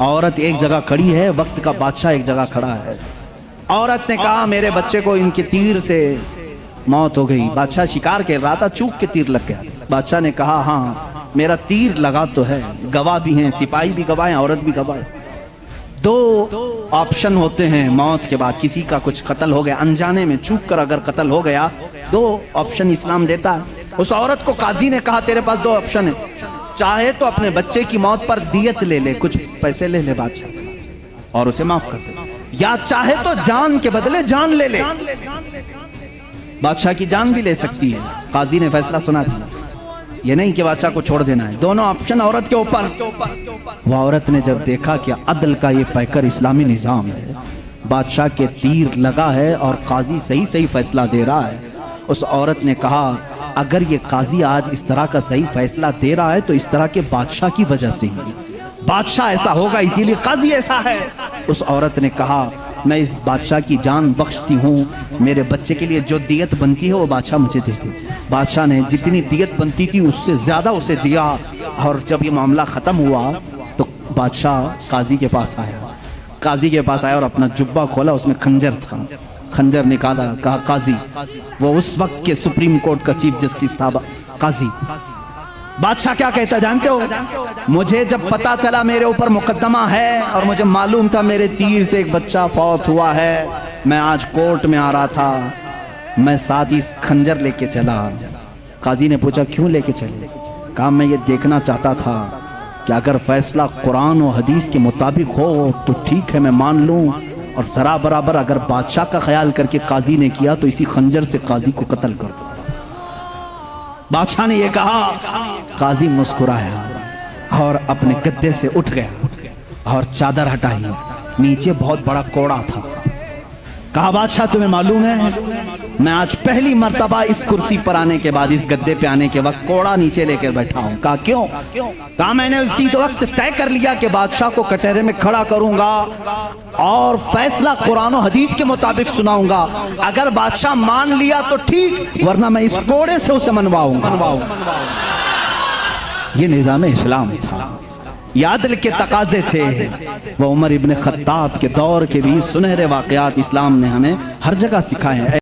عورت ایک جگہ کھڑی ہے، وقت کا بادشاہ ایک جگہ کھڑا ہے۔ عورت نے کہا میرے بچے کو ان کے تیر سے موت ہو گئی۔ بادشاہ شکار کھیل رہا تھا، چوک کے تیر لگ گیا۔ بادشاہ نے کہا ہاں میرا تیر لگا تو ہے، گواہ بھی ہیں، سپاہی بھی گواہ ہیں، عورت بھی گواہ ہے۔ دو آپشن ہوتے ہیں موت کے بعد، کسی کا کچھ قتل ہو گیا انجانے میں، چوک کر اگر قتل ہو گیا، دو آپشن اسلام دیتا ہے۔ اس عورت کو قاضی نے کہا تیرے پاس دو آپشن ہے، چاہے تو اپنے بچے کی موت پر دیت لے لے، کچھ پیسے لے لے بادشاہ سے اور اسے معاف کر دے، یا چاہے تو جان کے بدلے جان لے لے۔ بادشاہ کی جان بھی لے سکتی ہے۔ قاضی نے فیصلہ سنا تھا، یہ نہیں کہ بادشاہ کو چھوڑ دینا ہے، دونوں آپشن عورت کے اوپر۔ وہ عورت نے جب دیکھا کہ عدل کا یہ پیکر اسلامی نظام ہے، بادشاہ کے تیر لگا ہے اور قاضی صحیح فیصلہ دے رہا ہے، اس عورت نے کہا اگر یہ قاضی آج اس طرح کا صحیح فیصلہ دے رہا ہے تو اس طرح کے بادشاہ کی وجہ سے ہی، بادشاہ ایسا ہوگا اسی لیے قاضی ایسا ہے۔ اس عورت نے کہا میں اس بادشاہ کی جان بخشتی ہوں، میرے بچے کے لیے جو دیت بنتی ہے وہ بادشاہ مجھے دے دے۔ بادشاہ نے جتنی دیت بنتی تھی اس سے زیادہ اسے دیا، اور جب یہ معاملہ ختم ہوا تو بادشاہ قاضی کے پاس آیا اور اپنا جبہ کھولا، اس میں خنجر تھا، خنجر نکالا، کہا قاضی، وہ اس وقت کے سپریم کورٹ کا چیف جسٹس تھا، قاضی بادشاہ کیا کہتا جانتے ہو؟ مجھے جب پتا چلا میرے اوپر مقدمہ ہے اور مجھے معلوم تھا میرے تیر سے ایک بچہ فوت ہوا ہے، میں آج کورٹ میں آ رہا تھا، میں ساتھ ہی خنجر لے کے چلا۔ قاضی نے پوچھا کیوں لے کے چلے؟ کہا میں یہ دیکھنا چاہتا تھا کہ اگر فیصلہ قرآن و حدیث کے مطابق ہو تو ٹھیک ہے میں مان لوں، اور ذرا برابر اگر بادشاہ کا خیال کر کے قاضی نے کیا تو اسی خنجر سے قاضی کو قتل کر دو۔ بادشاہ نے یہ کہا، قاضی مسکرایا اور اپنے گدے سے اٹھ گیا اور چادر ہٹائی، نیچے بہت بڑا کوڑا تھا۔ کہا بادشاہ تمہیں معلوم ہے میں آج پہلی مرتبہ اس کرسی پر آنے کے بعد، اس گدے پہ آنے کے وقت کوڑا نیچے لے کر بیٹھا ہوں۔ کہا کیوں؟ کہا میں نے اسی وقت طے کر لیا کہ بادشاہ کو کٹہرے میں کھڑا کروں گا اور فیصلہ قرآن و حدیث کے مطابق سناؤں گا، اگر بادشاہ مان لیا تو ٹھیک، ورنہ میں اس کوڑے سے اسے منواؤں گا۔ یہ نظام اسلام تھا، یہ عدل کے تقاضے تھے۔ وہ عمر ابن خطاب کے دور کے بھی سنہرے واقعات اسلام نے ہمیں ہر جگہ سکھائے ہیں۔